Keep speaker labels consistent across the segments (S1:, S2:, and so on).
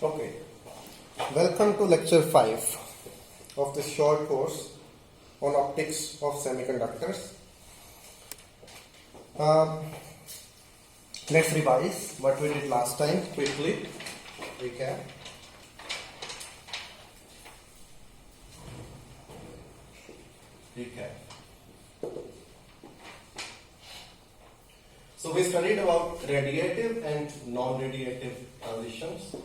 S1: Okay, welcome to lecture 5 of this short course on optics of semiconductors. Let's revise what we did last time quickly. Recap. So we studied about radiative and non-radiative transitions.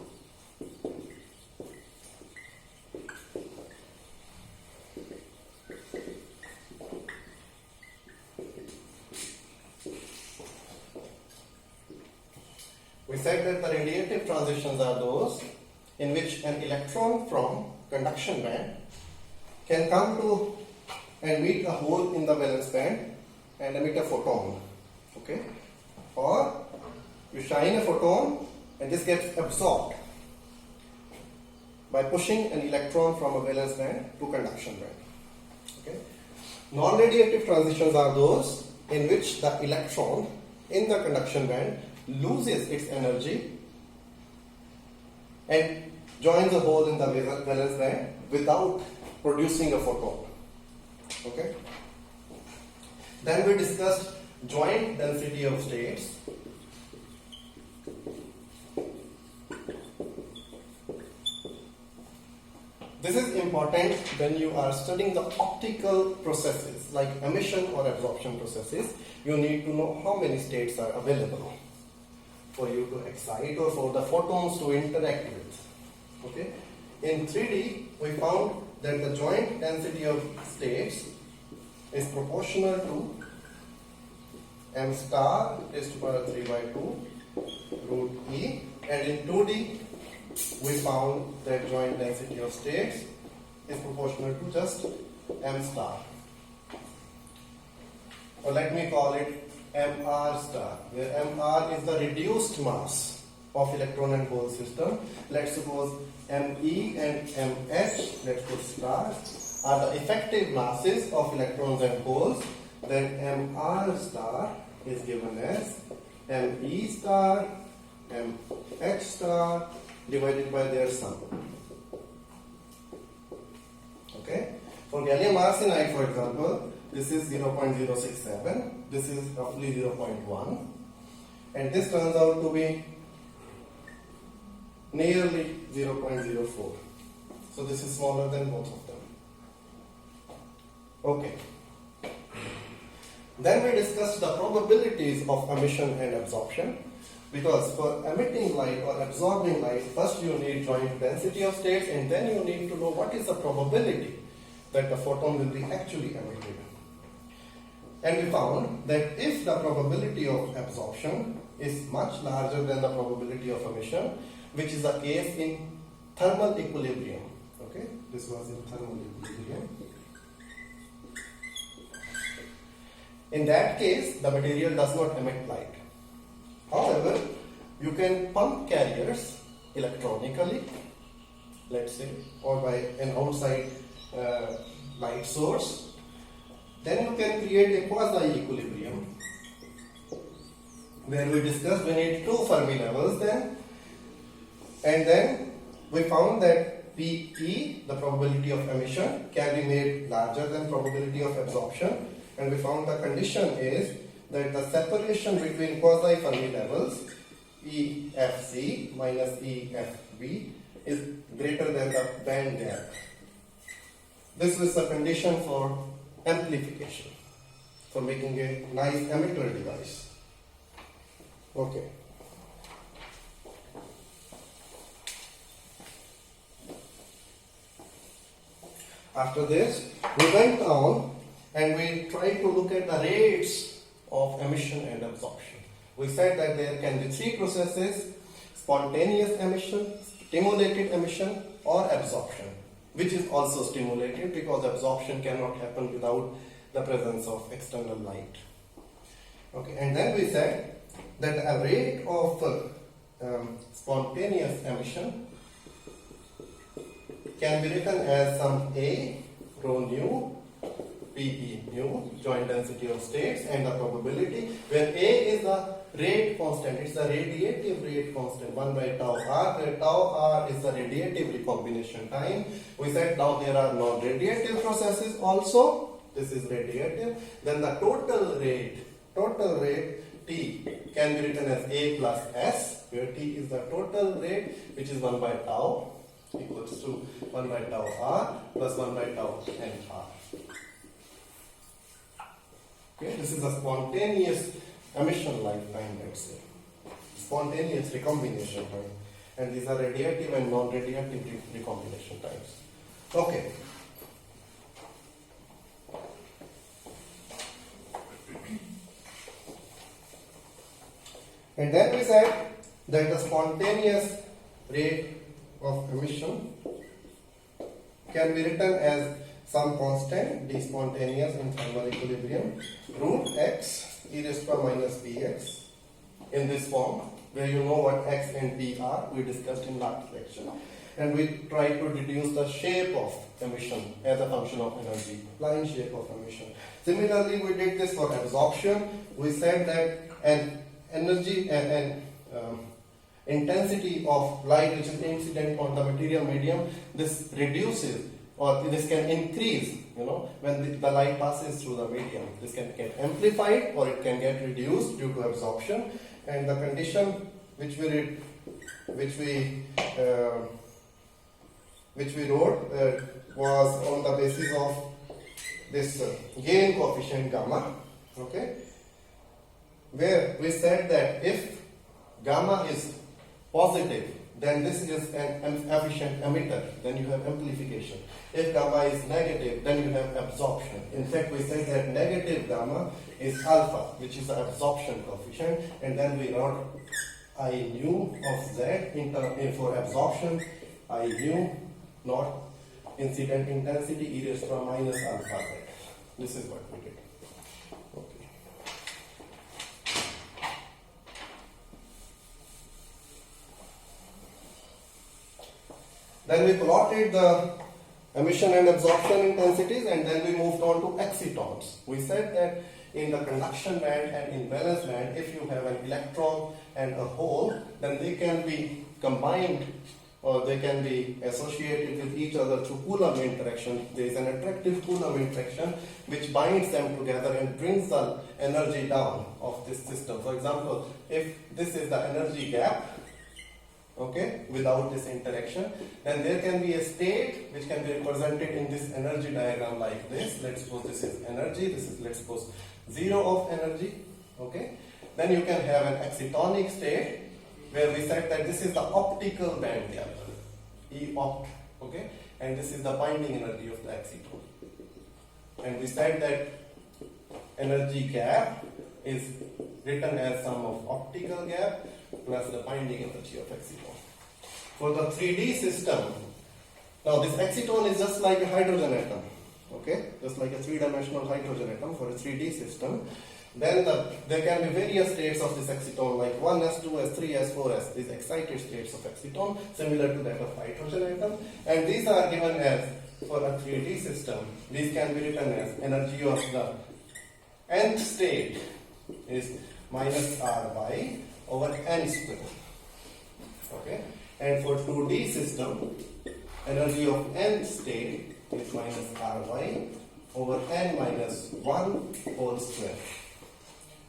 S1: We said that the radiative transitions are those in which an electron from conduction band can come to and meet a hole in the valence band and emit a photon. Okay? Or you shine a photon and this gets absorbed by pushing an electron from a valence band to conduction band. Okay? Non-radiative transitions are those in which the electron in the conduction band loses its energy and joins a hole in the valence band without producing a photon. Okay? Then we discussed joint density of states. This is important when you are studying the optical processes like emission or absorption processes. You need to know how many states are available for you to excite or for the photons to interact with. Okay? In 3D, we found that the joint density of states is proportional to m star raised to power 3 by 2 root e, and in 2D we found that joint density of states is proportional to just m star, or let me call it mr star, where mr is the reduced mass of electron and hole system. Let's suppose me and mh, let's put star, are the effective masses of electrons and holes. Then mr star is given as me star mh star divided by their sum. Okay? For gallium arsenide, for example, this is 0.067, this is roughly 0.1, and this turns out to be nearly 0.04. So this is smaller than both of them. Okay. Then we discussed the probabilities of emission and absorption, because for emitting light or absorbing light, first you need joint density of states, and then you need to know what is the probability that the photon will be actually emitted. And we found that if the probability of absorption is much larger than the probability of emission, which is the case in thermal equilibrium. Okay, this was in thermal equilibrium. In that case, the material does not emit light. However, you can pump carriers electronically, let's say, or by an outside light source. Then you can create a quasi-equilibrium, where we discussed we need 2 Fermi levels then, and then we found that PE, the probability of emission, can be made larger than probability of absorption. And we found the condition is that the separation between quasi-Fermi levels, EFC minus EFB, is greater than the band gap. This is the condition for amplification, for making a nice emitter device. Okay. After this, we went on and we tried to look at the rates of emission and absorption. We said that there can be 3 processes: spontaneous emission, stimulated emission, or absorption, which is also stimulated because absorption cannot happen without the presence of external light. Okay, and then we said that a rate of spontaneous emission can be written as some A rho nu PE nu, joint density of states, and the probability, where A is the rate constant. It's the radiative rate constant 1 by tau r, where tau r is the radiative recombination time. We said now there are non-radiative processes also. This is radiative. Then the total rate T can be written as A plus S, where T is the total rate, which is 1 by tau equals to 1 by tau r plus 1 by tau n r. Okay, this is a spontaneous emission lifetime, let's say. Spontaneous recombination time. And these are radiative and non-radiative recombination times. Okay. And then we said that the spontaneous rate of emission can be written as some constant, d spontaneous in thermal equilibrium, root x e raised to minus bx in this form, where you know what x and b are, we discussed in last lecture. And we try to deduce the shape of emission as a function of energy, line shape of emission. Similarly, we did this for absorption. We said that an energy and intensity of light which is incident on the material medium, this reduces or this can increase, when the light passes through the medium. This can get amplified or it can get reduced due to absorption. And the condition which we wrote was on the basis of this gain coefficient gamma, okay, where we said that if gamma is positive, then this is an efficient emitter, then you have amplification. If gamma is negative, then you have absorption. In fact, we said that negative gamma is alpha, which is the absorption coefficient, and then we wrote I nu of z for absorption, I nu not incident intensity e raised to minus alpha z. This is what we did. Okay. Then we plotted the emission and absorption intensities, and then we moved on to excitons. We said that in the conduction band and in valence band, if you have an electron and a hole, then they can be combined or they can be associated with each other through Coulomb interaction. There is an attractive Coulomb interaction which binds them together and brings the energy down of this system. For example, if this is the energy gap, okay, without this interaction, then there can be a state which can be represented in this energy diagram like this. Let's suppose this is energy, this is, let's suppose, zero of energy, okay. Then you can have an excitonic state where we said that this is the optical band gap, E opt, okay, and this is the binding energy of the exciton. And we said that energy gap is written as sum of optical gap plus the binding energy of exciton. For the 3D system, now this exciton is just like a hydrogen atom, okay, just like a three-dimensional hydrogen atom for a 3D system. Then there can be various states of this exciton like 1s, 2s, 3s, 4s, these excited states of exciton similar to that of hydrogen atom, and these are given as, for a 3D system, these can be written as energy of the nth state is minus Ry over n square, okay, and for 2D system, energy of nth state is minus Ry over n minus 1 whole square,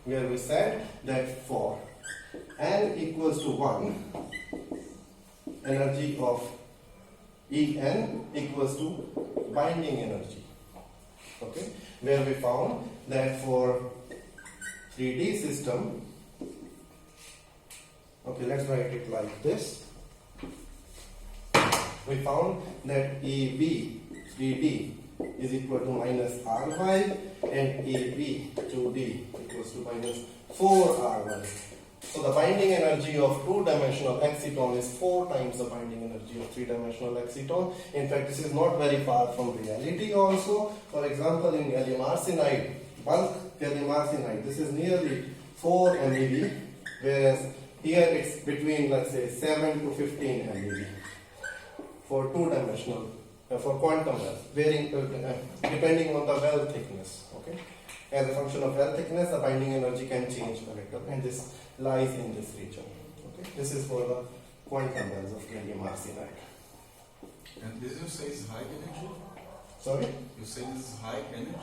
S1: where we said that for n equals to 1, energy of En equals to binding energy, okay, where we found that for 3D system, okay, let's write it like this. We found that EB 3D is equal to minus Ry and EB 2D equals to minus 4Ry. So the binding energy of two-dimensional exciton is 4 times the binding energy of three-dimensional exciton. In fact, this is not very far from reality also. For example, in gallium arsenide, bulk gallium arsenide, this is nearly 4 MeV, whereas here it's between, let's say, 7 to 15 MeV for two-dimensional, for quantum wells, varying depending on the well thickness. Okay, as a function of well thickness, the binding energy can change a little, and this lies in this region. Okay, this is for the quantum wells of gallium arsenide.
S2: And this you say is high energy?
S1: Sorry?
S2: You say this is high energy?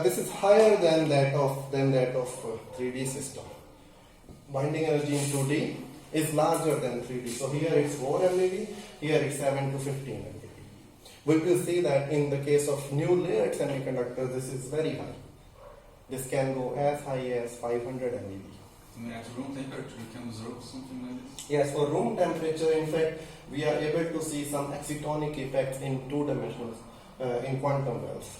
S1: This is higher than that of 3D system. Binding energy in 2D is larger than 3D. So here it's 4 MeV, here it's 7 to 15 MeV. We will see that in the case of new layered semiconductors, this is very high. This can go as high as 500 MeV.
S2: At room temperature, we can observe something like this?
S1: Yes, for room temperature, in fact, we are able to see some excitonic effects in 2 dimensions in quantum wells.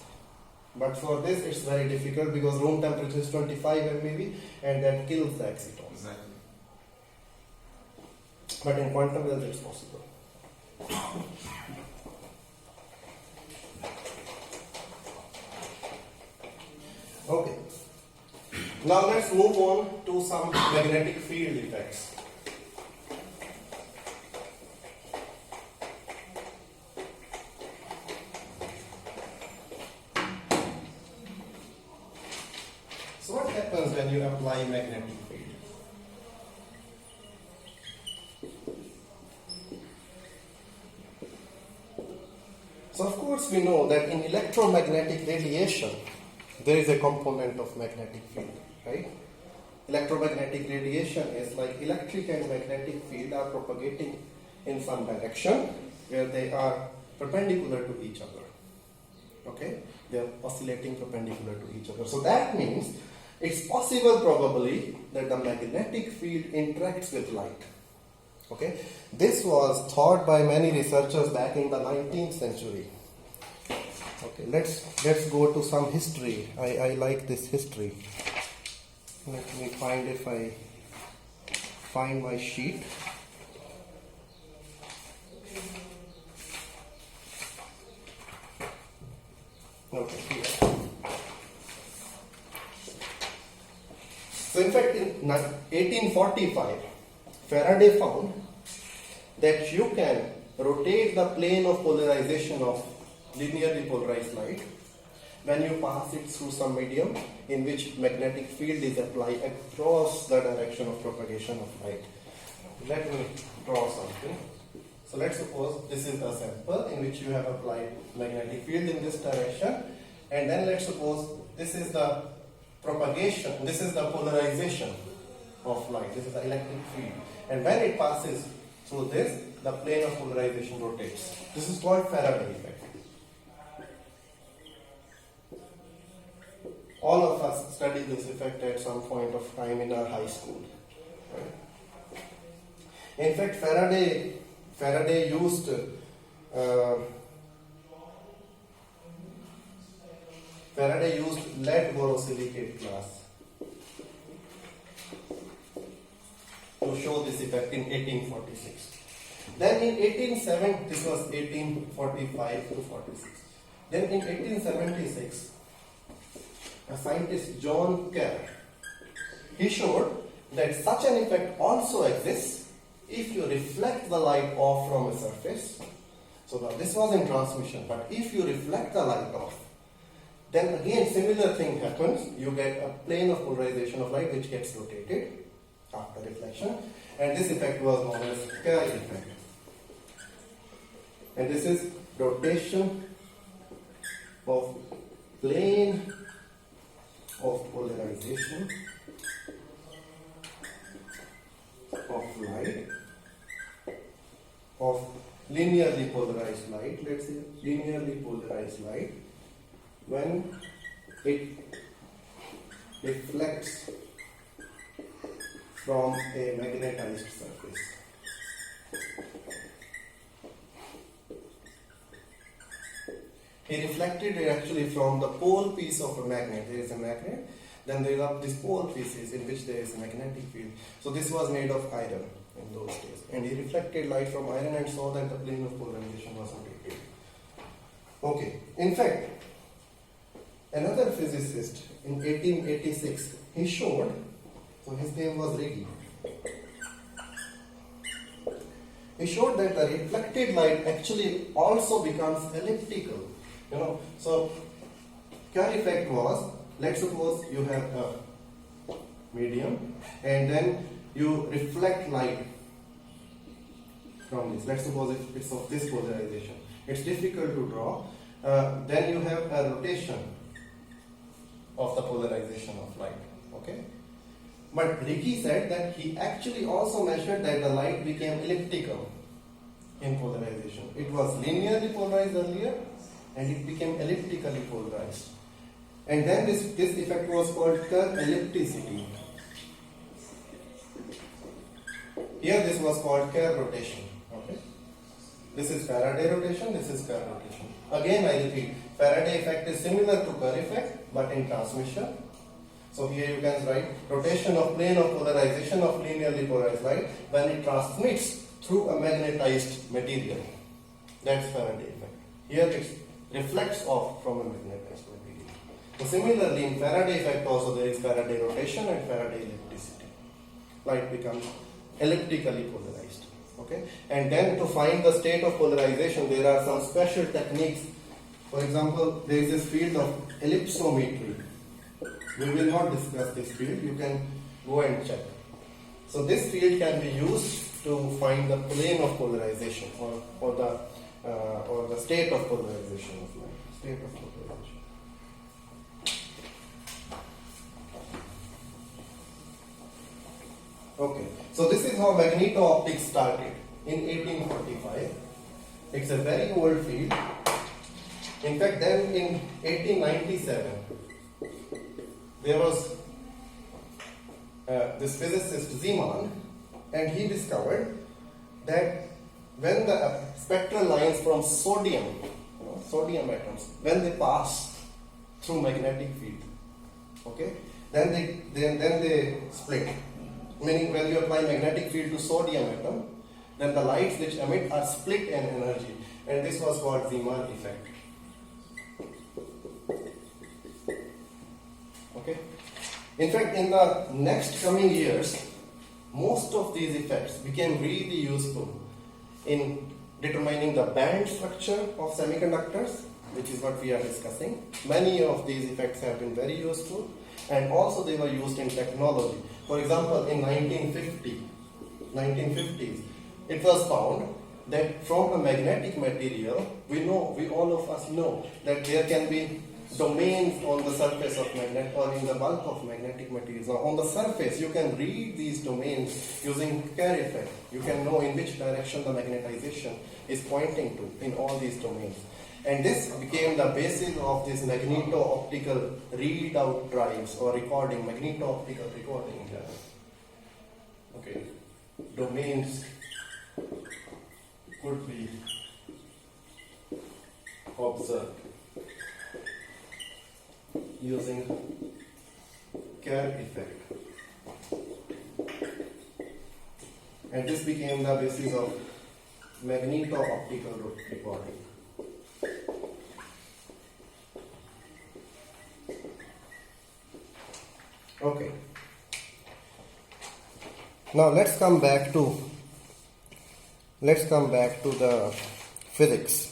S1: But for this, it's very difficult because room temperature is 25 MeV and that kills the exciton.
S2: Exactly.
S1: But in quantum wells, it's possible. Okay. Now let's move on to some magnetic field effects. So what happens when you apply magnetic field? So of course we know that in electromagnetic radiation there is a component of magnetic field, right? Electromagnetic radiation is like electric and magnetic field are propagating in some direction where they are perpendicular to each other. Okay? They are oscillating perpendicular to each other. So that means it's possible probably that the magnetic field interacts with light. Okay? This was thought by many researchers back in the 19th century. Okay, let's go to some history. I like this history. Let me find if I find my sheet. Okay, here. So in fact in 1845 Faraday found that you can rotate the plane of polarization of linearly polarized light when you pass it through some medium in which magnetic field is applied across the direction of propagation of light. Let me draw something. So let's suppose this is the sample in which you have applied magnetic field in this direction, and then let's suppose this is the propagation, this is the polarization of light, this is the electric field, and when it passes through this, the plane of polarization rotates. This is called Faraday effect. All of us studied this effect at some point of time in our high school. Right? In fact, Faraday used lead borosilicate glass to show this effect in 1846. Then in 1870, this was 1845 to 46. Then in 1876, a scientist, John Kerr, he showed that such an effect also exists if you reflect the light off from a surface. So now this was in transmission, but if you reflect the light off, then again similar thing happens. You get a plane of polarization of light which gets rotated after reflection, and this effect was known as Kerr effect. And this is rotation of plane of polarization of light, of linearly polarized light, let's say linearly polarized light, when it reflects from a magnetized surface. He reflected it actually from the pole piece of a magnet. There is a magnet, then there are these pole pieces in which there is a magnetic field. So this was made of iron in those days. And he reflected light from iron and saw that the plane of polarization was rotated. Okay, in fact, another physicist in 1886, he showed, so his name was Ricci. He showed that the reflected light actually also becomes elliptical. So Kerr effect was, let's suppose you have a medium, and then you reflect light from this. Let's suppose it's of this polarization. It's difficult to draw. Then you have a rotation of the polarization of light. Okay. But Ricky said that he actually also measured that the light became elliptical in polarization. It was linearly polarized earlier, and it became elliptically polarized. And then this effect was called Kerr ellipticity. Here this was called Kerr rotation. Okay. This is Faraday rotation, this is Kerr rotation. Again I repeat, Faraday effect is similar to Kerr effect but in transmission. So here you can write rotation of plane of polarization of linearly polarized light when it transmits through a magnetized material. That's Faraday effect. Here it reflects off from a magnetized material. So similarly in Faraday effect also there is Faraday rotation and Faraday ellipticity. Light becomes elliptically polarized. Okay? And then to find the state of polarization there are some special techniques. For example, there is this field of ellipsometry. We will not discuss this field, you can go and check. So this field can be used to find the plane of polarization or the state of polarization of light. State of polarization. Okay, so this is how magneto-optics started in 1845. It's a very old field. In fact, then in 1897, there was this physicist Zeeman, and he discovered that when the spectral lines from sodium, sodium atoms, when they pass through magnetic field, okay, then they split. Meaning when you apply magnetic field to sodium atom, then the lights which emit are split in energy, and this was called Zeeman effect. Okay. In fact, in the next coming years, most of these effects became really useful in determining the band structure of semiconductors, which is what we are discussing. Many of these effects have been very useful, and also they were used in technology. For example, in 1950s, it was found that from a magnetic material, we all of us know that there can be domains on the surface of magnet or in the bulk of magnetic materials. Now, on the surface, you can read these domains using Kerr effect. You can know in which direction the magnetization is pointing to in all these domains. And this became the basis of this magneto-optical readout drives or recording, magneto-optical recording. Okay, domains could be observed using Kerr effect, and this became the basis of magneto-optical recording. Okay. Now let's come back to the physics.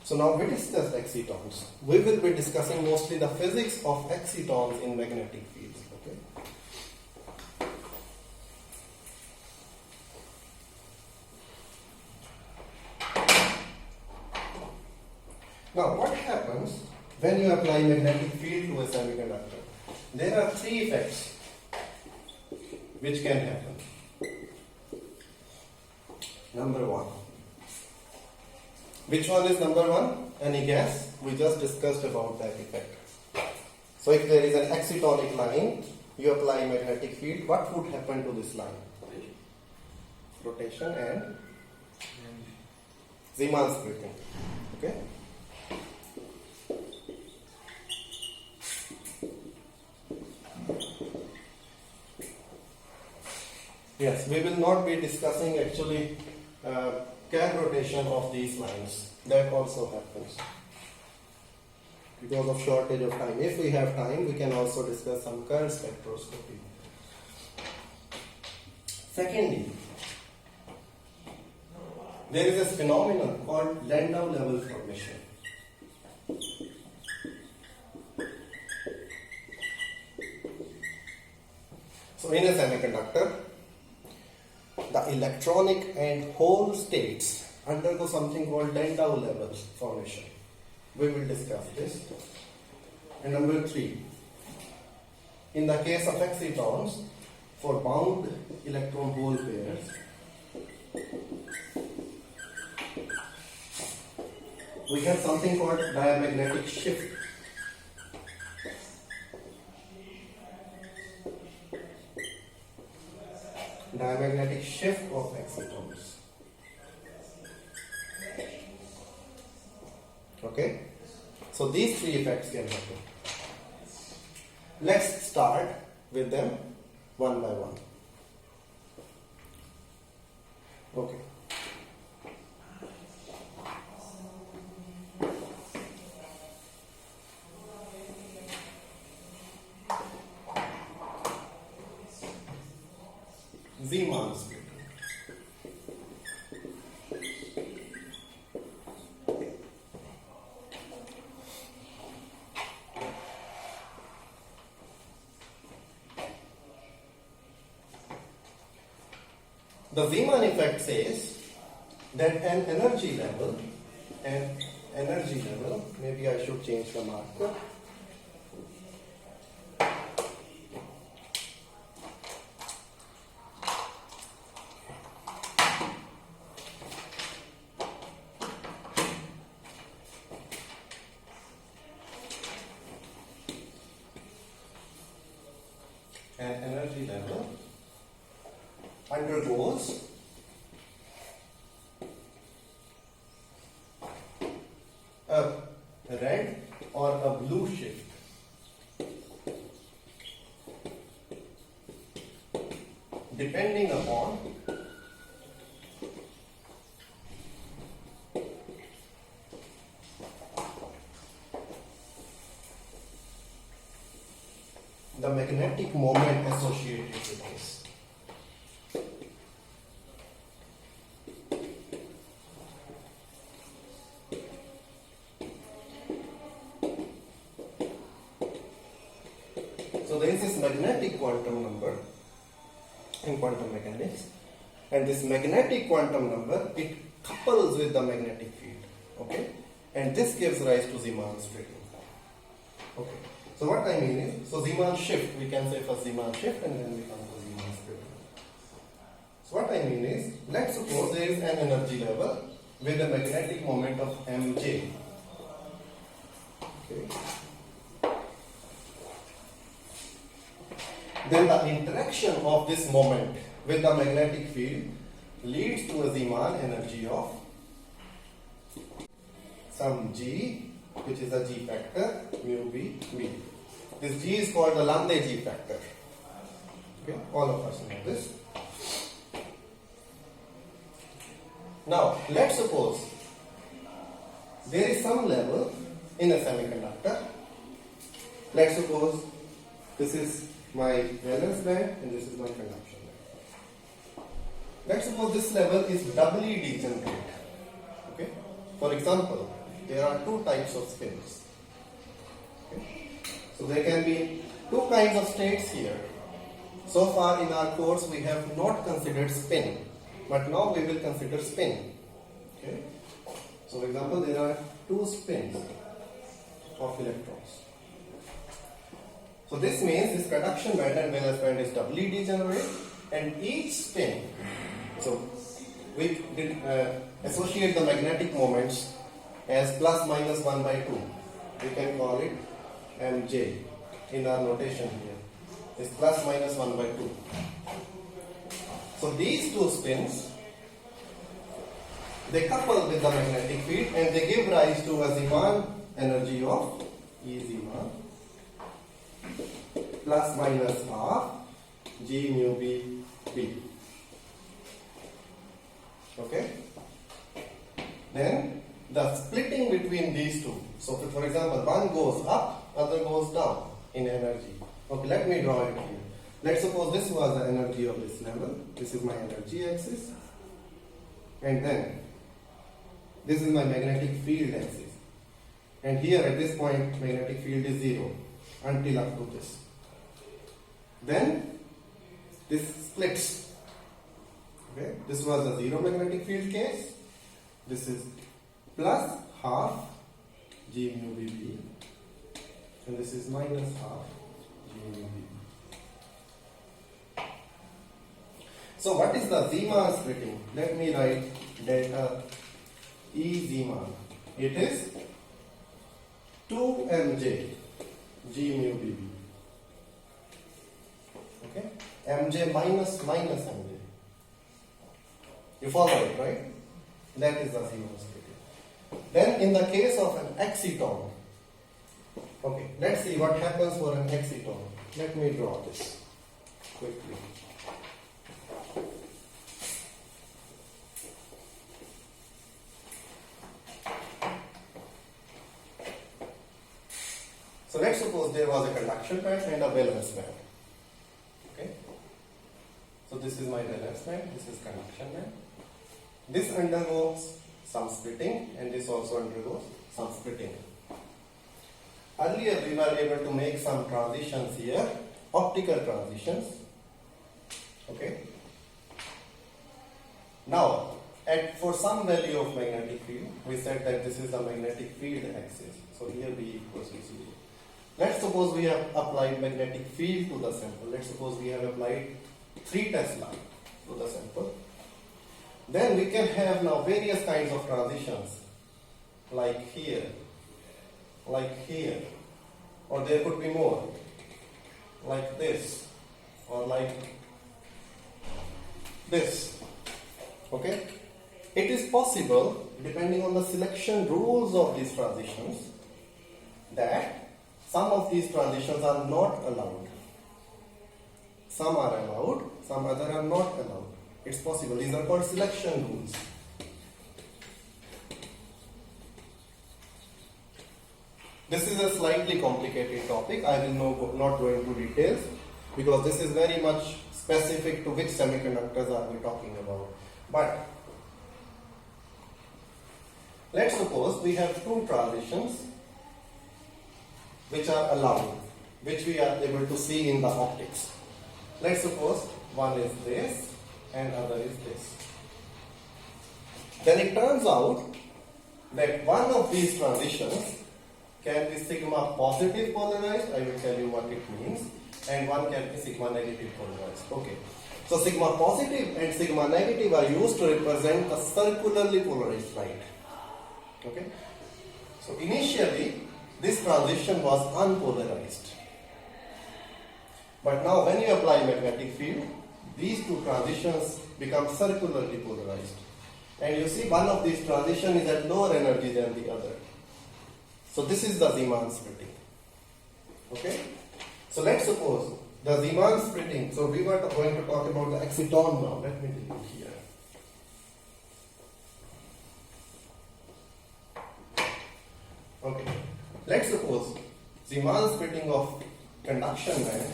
S1: So now we discussed excitons. We will be discussing mostly the physics of excitons in magnetic fields. Okay. Now what happens when you apply magnetic field to a semiconductor? There are three effects which can happen. Number one. Which one is number one? Any guess? We just discussed about that effect. So if there is an excitonic line, you apply magnetic field, what would happen to this line? Rotation and Zeeman splitting. Okay? Yes, we will not be discussing actually Kerr rotation of these lines. That also happens because of shortage of time. If we have time, we can also discuss some Kerr spectroscopy. Secondly, there is a phenomenon called Landau Levels formation. So in a semiconductor, the electronic and hole states undergo something called Landau Levels formation. We will discuss this. And number 3, in the case of excitons, for bound electron hole pairs, we have something called diamagnetic shift. Diamagnetic shift of excitons. Okay? So these 3 effects can happen. Let's start with them one by one. Okay. Zeeman splitting. The Zeeman effect says that an energy level, maybe I should change the marker. An energy level undergoes a red or a blue shift depending upon the magnetic moment associated with this. So there is this magnetic quantum number in quantum mechanics, and this magnetic quantum number, it couples with the magnetic field, okay, and this gives rise to Zeeman splitting. Okay, so what I mean is, so Zeeman shift, we can say first Zeeman shift and then we come to Zeeman splitting. So what I mean is, let's suppose there is an energy level with a magnetic moment of mj. Okay. Then the interaction of this moment with the magnetic field leads to a Zeeman energy of some g, which is a g factor, mu b, b. This g is called the Landau g factor. Okay, all of us know this. Now, let's suppose there is some level in a semiconductor. Let's suppose this is my valence band and this is my conduction band. Let's suppose this level is doubly degenerate. Okay? For example, there are 2 types of spins. Okay? So there can be 2 kinds of states here. So far in our course we have not considered spin, but now we will consider spin. Okay? So for example, there are 2 spins of electrons. So this means this conduction band and valence band is doubly degenerate, and each spin, so we did associate the magnetic moments as plus minus 1 by 2. We can call it mj in our notation here. It's plus minus 1 by 2. So these 2 spins, they couple with the magnetic field and they give rise to a Zeeman energy of E Zeeman plus minus half g mu b b. Okay? Then the splitting between these 2. So for example, one goes up, other goes down in energy. Okay, let me draw it here. Let's suppose this was the energy of this level. This is my energy axis. And then this is my magnetic field axis. And here at this point magnetic field is 0 until up to this. Then this splits. Okay, this was the zero magnetic field case. This is plus half G mu BB, and this is minus half G mu BB. So what is the Zeeman splitting? Let me write delta E Zeeman. It is 2 mj G mu BB. Okay, mj minus mj. You follow it, right? That is the Zeeman splitting. Then in the case of an exciton, okay, let's see what happens for an exciton. Let me draw this quickly. So let's suppose there was a conduction band and a valence band. Okay. So this is my valence band, this is conduction band. This undergoes some splitting and this also undergoes some splitting. Earlier we were able to make some transitions here, optical transitions. Okay. Now, for some value of magnetic field, we said that this is the magnetic field axis. So here B equals to 0. Let's suppose we have applied magnetic field to the sample. Let's suppose we have applied 3 Tesla to the sample. Then we can have now various kinds of transitions, like here, or there could be more, like this, or like this. Okay? It is possible, depending on the selection rules of these transitions, that some of these transitions are not allowed. Some are allowed, some other are not allowed. It's possible. These are called selection rules. This is a slightly complicated topic. I will not go into details because this is very much specific to which semiconductors are we talking about. But let's suppose we have 2 transitions which are allowed, which we are able to see in the optics. Let's suppose one is this and other is this. Then it turns out that one of these transitions can be sigma positive polarized, I will tell you what it means, and one can be sigma negative polarized. Okay. So sigma positive and sigma negative are used to represent the circularly polarized light. Okay. So initially this transition was unpolarized. But now when you apply magnetic field, these 2 transitions become circularly polarized. And you see one of these transitions is at lower energy than the other. So this is the Zeeman splitting. Okay? So let's suppose the Zeeman splitting, so we were going to talk about the exciton now. Let me do it here. Okay. Let's suppose Zeeman splitting of conduction band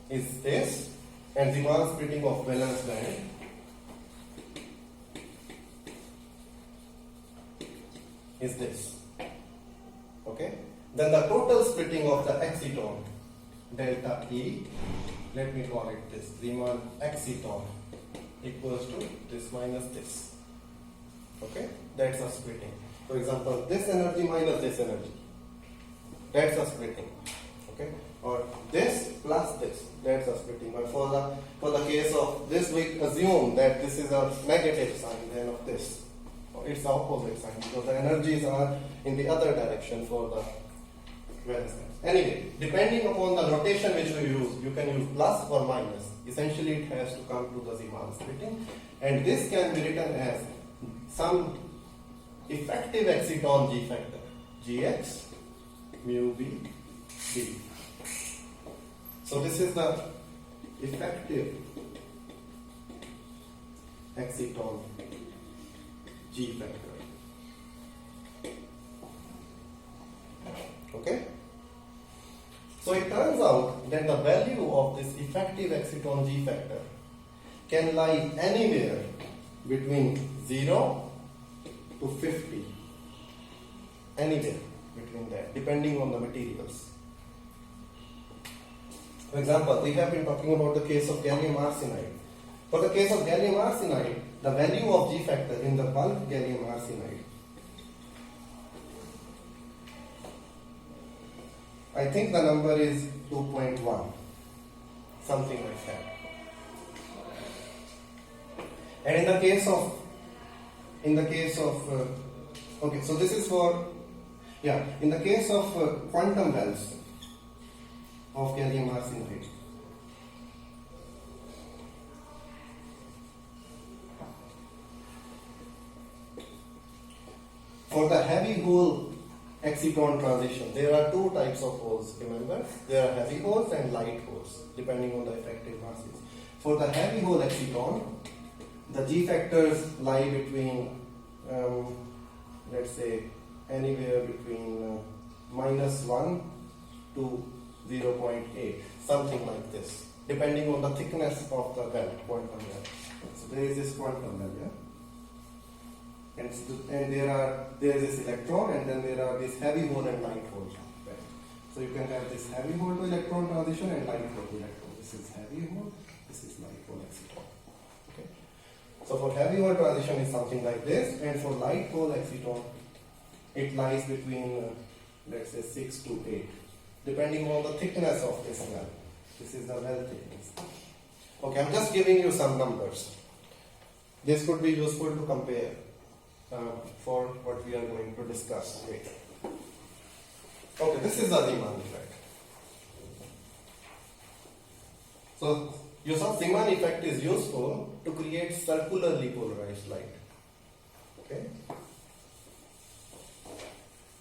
S1: is this, and Zeeman splitting of valence band is this. Okay? Then the total splitting of the exciton, delta E, let me call it this, Zeeman exciton, equals to this minus this. Okay? That's a splitting. For example, this energy minus this energy. That's a splitting. Okay? Or this plus this. That's a splitting. But for the case of this, we assume that this is a negative sign then of this. It's the opposite sign because the energies are in the other direction for the valence band. Anyway, depending upon the notation which you use, you can use plus or minus. Essentially, it has to come to the Zeeman splitting, and this can be written as some effective exciton G factor, Gx mu B B. So this is the effective exciton G factor. Okay? So it turns out that the value of this effective exciton G factor can lie anywhere between 0 to 50. Anywhere between that, depending on the materials. For example, we have been talking about the case of gallium arsenide. For the case of gallium arsenide, the value of G factor in the bulk gallium arsenide, I think the number is 2.1, something like that. And in the case of okay, so this is for, in the case of quantum wells of gallium arsenide, for the heavy hole exciton transition, there are two types of holes, remember? There are heavy holes and light holes, depending on the effective masses. For the heavy hole exciton, the G factors lie between, let's say, anywhere between -1 to 0.8, something like this, depending on the thickness of the well, quantum well. So there is this quantum well, and there is this electron, and then there are this heavy hole and light hole. Right? So you can have this heavy hole to electron transition and light hole to electron. This is heavy hole, this is light hole exciton. Okay. So for heavy hole transition is something like this, and for light hole exciton, it lies between let's say 6 to 8, depending on the thickness of this well. This is the well thickness. Okay, I'm just giving you some numbers. This could be useful to compare for what we are going to discuss later. Okay, this is the Zeeman effect. So you saw Zeeman effect is useful to create circularly polarized light. Okay.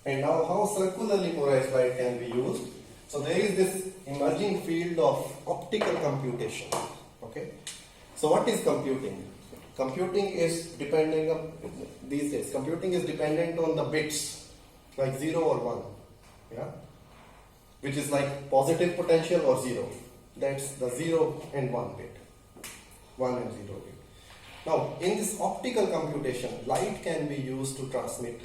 S1: And now how circularly polarized light can be used? So there is this emerging field of optical computation. Okay. So what is computing? Computing is depending on these days. Computing is dependent on the bits, like 0 or 1. Yeah. Which is like positive potential or 0. That's the 0 and 1 bit. 1 and 0 bit. Now, in this optical computation, light can be used to transmit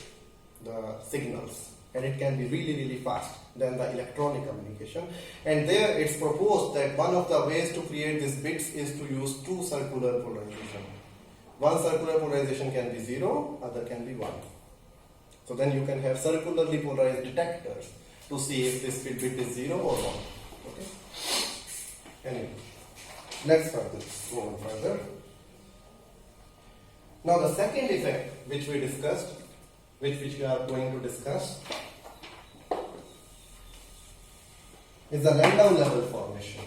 S1: the signals, and it can be really, really fast than the electronic communication. And there it's proposed that one of the ways to create these bits is to use two circular polarization. One circular polarization can be 0, other can be 1. So then you can have circularly polarized detectors to see if this bit is 0 or 1. Okay. Anyway, let's go on further. Now the second effect which we discussed, which we are going to discuss, is the Landau level formation.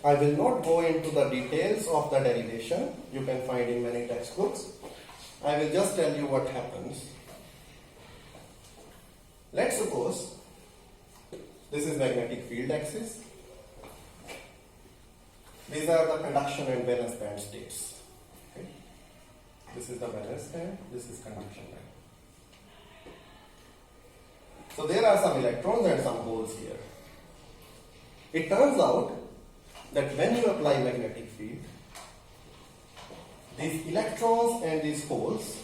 S1: I will not go into the details of the derivation, you can find in many textbooks. I will just tell you what happens. Let's suppose this is magnetic field axis. These are the conduction and valence band states. Okay. This is the valence band, this is conduction band. So there are some electrons and some holes here. It turns out that when you apply magnetic field, these electrons and these holes,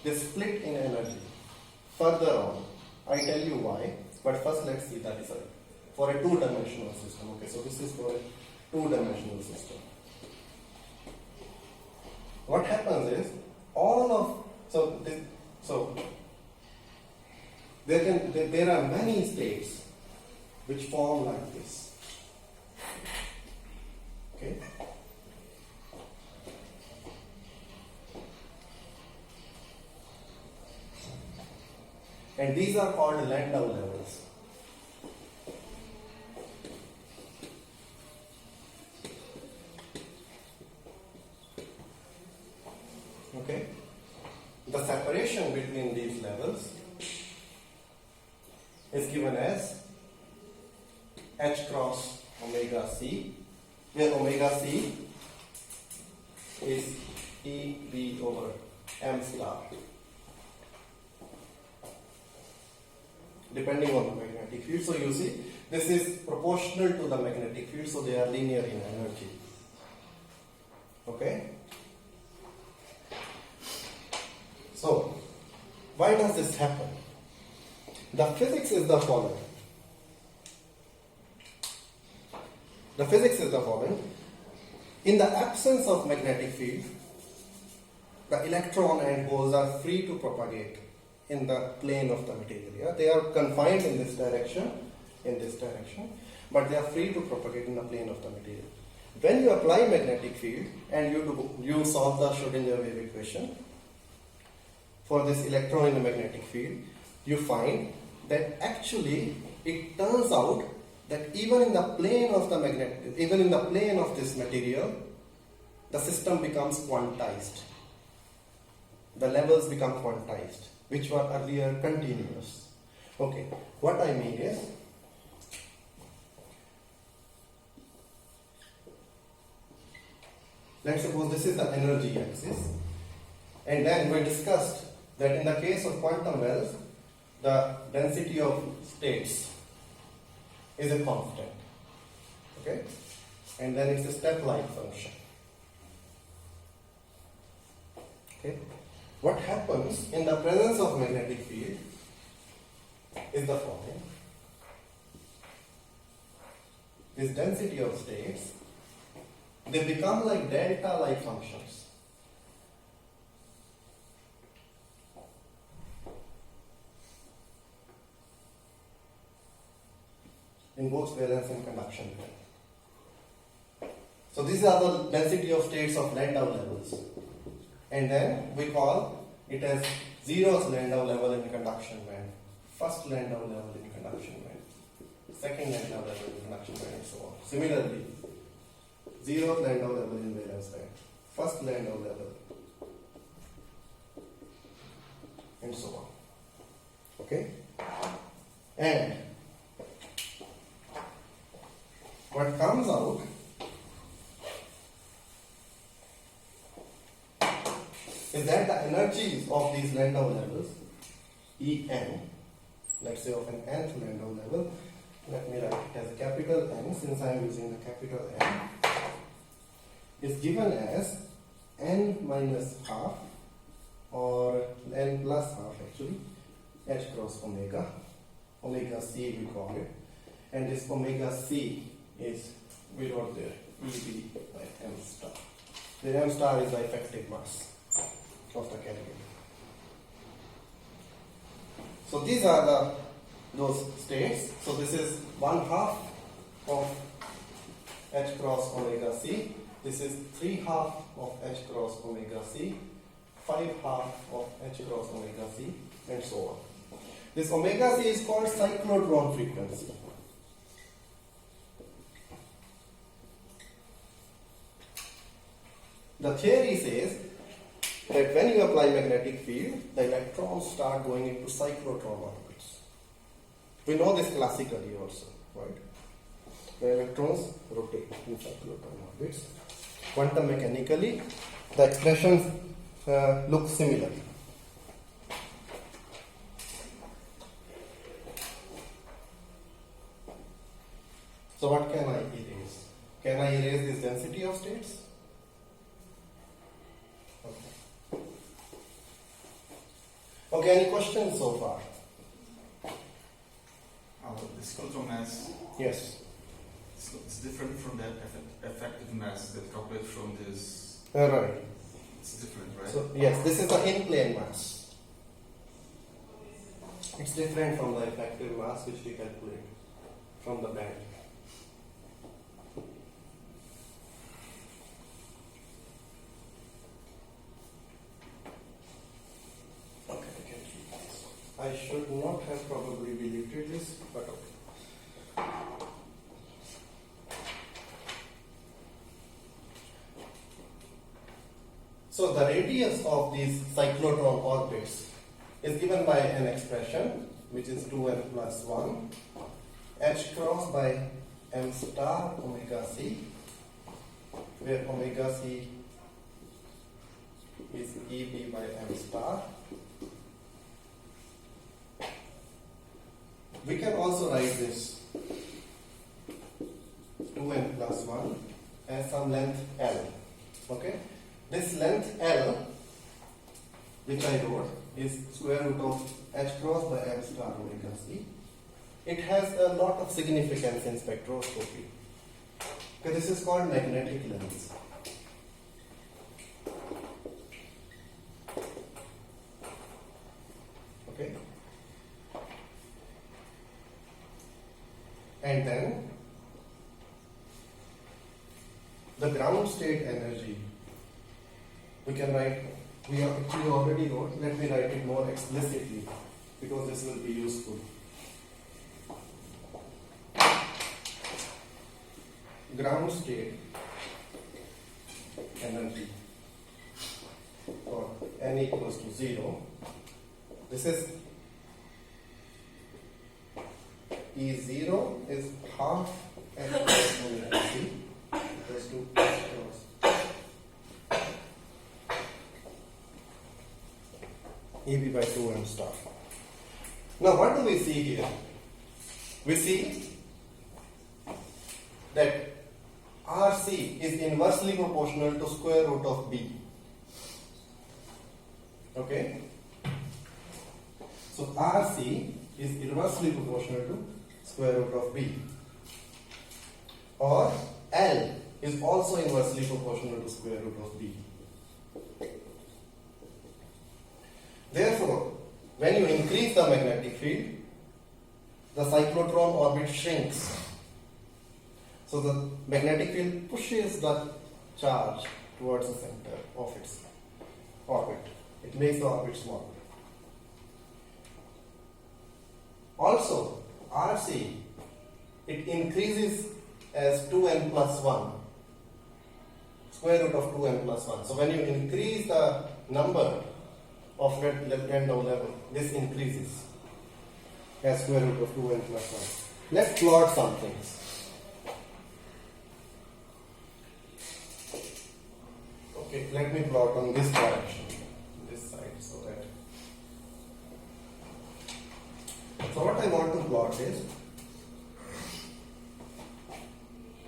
S1: they split in energy. Further on, I tell you why, but first let's see the result for a two-dimensional system. Okay, so this is for a two-dimensional system. What happens is there are many states which form like this. Okay. And these are called Landau levels. Okay. The separation between these levels is given as H cross omega C, where omega C is EB over M star, depending on the magnetic field. So you see, this is proportional to the magnetic field, so they are linear in energy. Okay. Why does this happen? The physics is the following. The physics is the following. In the absence of magnetic field, the electron and holes are free to propagate in the plane of the material. Yeah? They are confined in this direction, but they are free to propagate in the plane of the material. When you apply magnetic field and you solve the Schrodinger wave equation for this electron in the magnetic field, you find that actually it turns out that even in the plane of this material, the system becomes quantized. The levels become quantized, which were earlier continuous. Okay, what I mean is, let's suppose this is the energy axis, and then we discussed that in the case of quantum wells, the density of states is a constant. Okay, and then it's a step-like function. Okay, what happens in the presence of magnetic field is the following. This density of states, they become like delta-like functions. In both valence and conduction band. So these are the density of states of Landau levels. And then we call it as zeroth Landau level in conduction band, first Landau level in conduction band, second Landau level in conduction band, and so on. Similarly, zeroth Landau level in valence band, first Landau level, and so on. Okay? And what comes out is that the energies of these Landau levels, En, let's say of an nth Landau level, let me write it as capital N since I am using the capital N, is given as n minus half or n plus half actually, h cross omega, omega c we call it, and this omega c is, we wrote there, EB by m star. The m star is the effective mass of the carrier. So these are those states. So this is 1/2 of h cross omega c. This is 3/2 of h cross omega c, 5/2 of h cross omega c, and so on. This omega c is called cyclotron frequency. The theory says that when you apply magnetic field, the electrons start going into cyclotron orbits. We know this classically also, right? The electrons rotate in cyclotron orbits. Quantum mechanically, the expressions look similar. So what can I erase? Can I erase this density of states? Okay, any questions so far?
S2: The cyclotron mass,
S1: Yes.
S2: it's different from the effective mass that calculated from this.
S1: Right.
S2: It's different, right?
S1: So, yes, this is the in-plane mass. It's different from the effective mass which we calculate from the band. Okay, I can keep this. I should not have probably deleted this, but okay. So the radius of these cyclotron orbits is given by an expression which is 2n plus 1 h cross by m star omega c, where omega c is EB by m star. We can also write this 2n plus 1 as some length L. Okay? This length L which I wrote, is square root of h cross by m star omega c. It has a lot of significance in spectroscopy. Okay, this is called magnetic lens. Okay, and then the ground state energy, we can write, we actually already wrote, let me write it more explicitly because this will be useful. Ground state energy for n equals to 0. This is E0 is half n plus omega c equals to h cross EB by 2m star. Now what do we see here? We see that RC is inversely proportional to square root of B. Okay? So RC is inversely proportional to square root of B. Or L is also inversely proportional to square root of B. Therefore, when you increase the magnetic field, the cyclotron orbit shrinks. So the magnetic field pushes the charge towards the center of its orbit. It makes the orbit smaller. Also, RC, it increases as 2n plus 1, square root of 2n plus 1. So when you increase the number of Landau level, this increases as square root of 2n plus 1. Let's plot some things. Okay, let me plot on this direction, this side, so that. So what I want to plot is,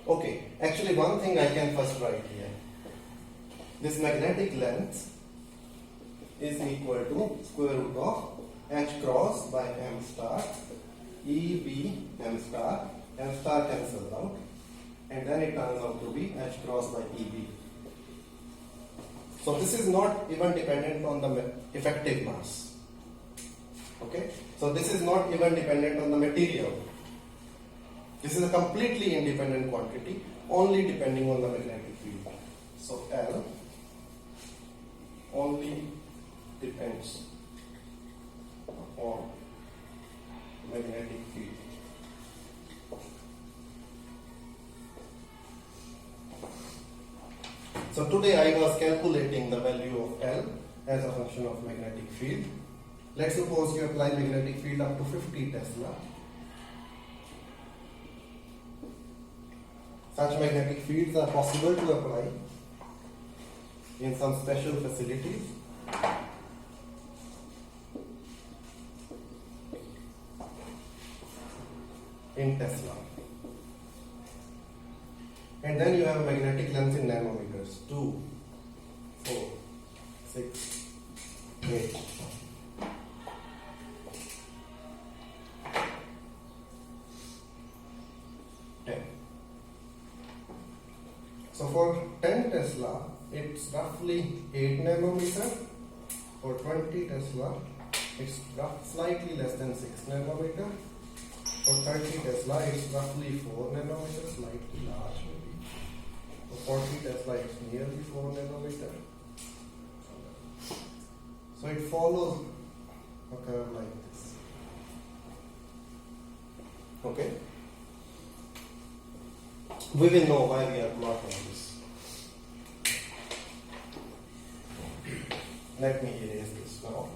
S1: okay, actually one thing I can first write here. This magnetic length is equal to square root of h cross by m star EB m star cancels out, and then it turns out to be h cross by EB. So this is not even dependent on the effective mass. Okay, so this is not even dependent on the material. This is a completely independent quantity, only depending on the magnetic field. So L only depends on magnetic field. So today I was calculating the value of L as a function of magnetic field. Let's suppose you apply magnetic field up to 50 Tesla. Such magnetic fields are possible to apply in some special facilities. In Tesla. And then you have a magnetic length in nanometers, 2, 4, 6, 8. So for 10 Tesla, it's roughly 8 nanometer. For 20 Tesla, it's slightly less than 6 nanometer. For 30 Tesla, it's roughly 4 nanometers, slightly large maybe. For 40 Tesla, it's nearly 4 nanometer. So it follows a curve like this. Okay? We will know why we are plotting this. Let me erase this now.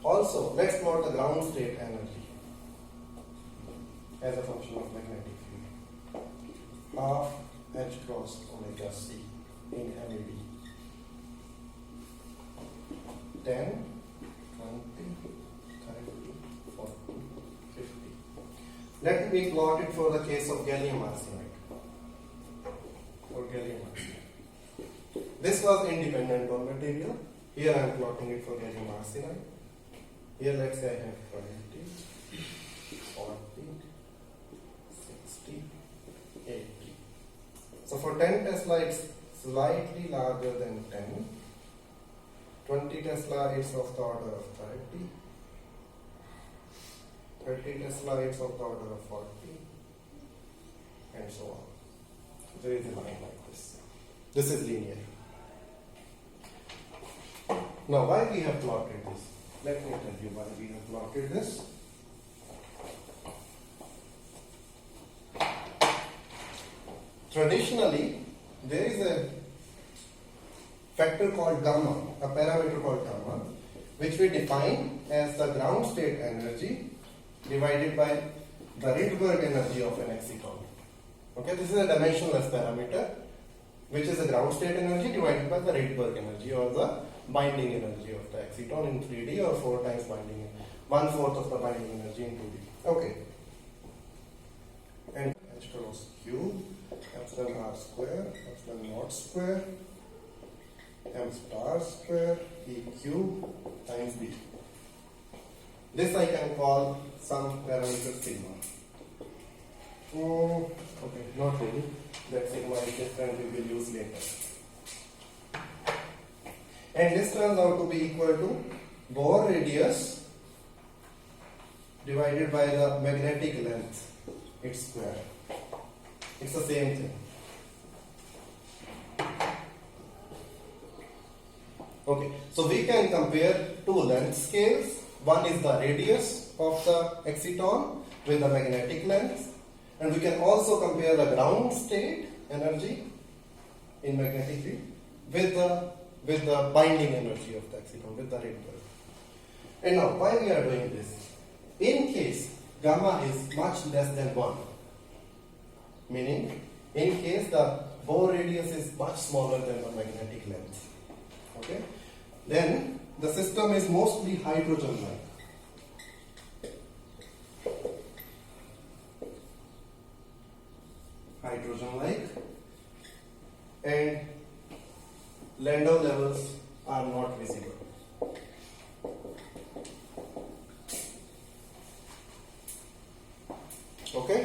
S1: Also, let's plot the ground state energy as a function of magnetic field. Half h cross omega c in MeV. 10, 20, 30, 40, 50. Let me plot it for the case of gallium arsenide. for gallium arsenide. This was independent on material. Here I am plotting it for gallium arsenide. Here let's say I have 20, 40, 60, 80. So for 10 Tesla it's slightly larger than 10. 20 Tesla it's of the order of 30. 30 Tesla it's of the order of 40. And so on. There is a line like this. This is linear. Now why we have plotted this? Let me tell you why we have plotted this. Traditionally, there is a factor called gamma, a parameter called gamma, which we define as the ground state energy divided by the Rydberg energy of an exciton. Okay, this is a dimensionless parameter, which is the ground state energy divided by the Rydberg energy or the binding energy of the exciton in 3D, or 4 times binding, 1/4 of the binding energy in 2D. Okay. And H cross Q, epsilon R square, epsilon naught square, M star square, EQ times B. This I can call some parameter sigma. Okay, not really. That sigma is different, we will use later. And this turns out to be equal to Bohr radius divided by the magnetic length, its square. It's the same thing. Okay, so we can compare two length scales. One is the radius of the exciton with the magnetic length, and we can also compare the ground state energy in magnetic field with the binding energy of the exciton, with the Rydberg. And now, why we are doing this? In case gamma is much less than 1, meaning in case the Bohr radius is much smaller than the magnetic length, okay, then the system is mostly hydrogen-like. Hydrogen-like, and Landau levels are not visible. Okay?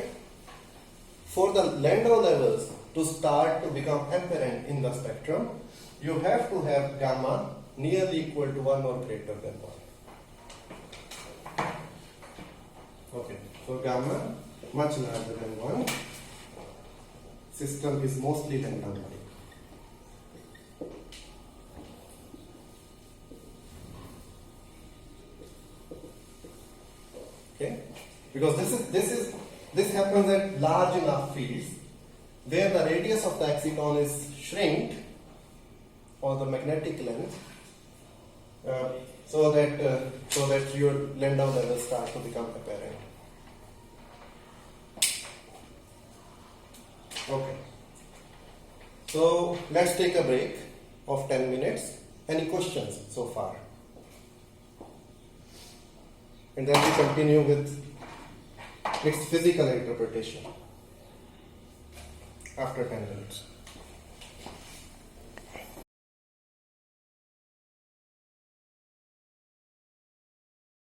S1: For the Landau levels to start to become apparent in the spectrum, you have to have gamma nearly equal to 1 or greater than 1. Okay, so gamma much larger than 1. System is mostly Landau-like. Okay, because this happens at large enough fields where the radius of the exciton is shrinked, or the magnetic length, so that your Landau levels start to become apparent. Okay, so let's take a break of 10 minutes. Any questions so far? And then we continue with its physical interpretation after 10 minutes.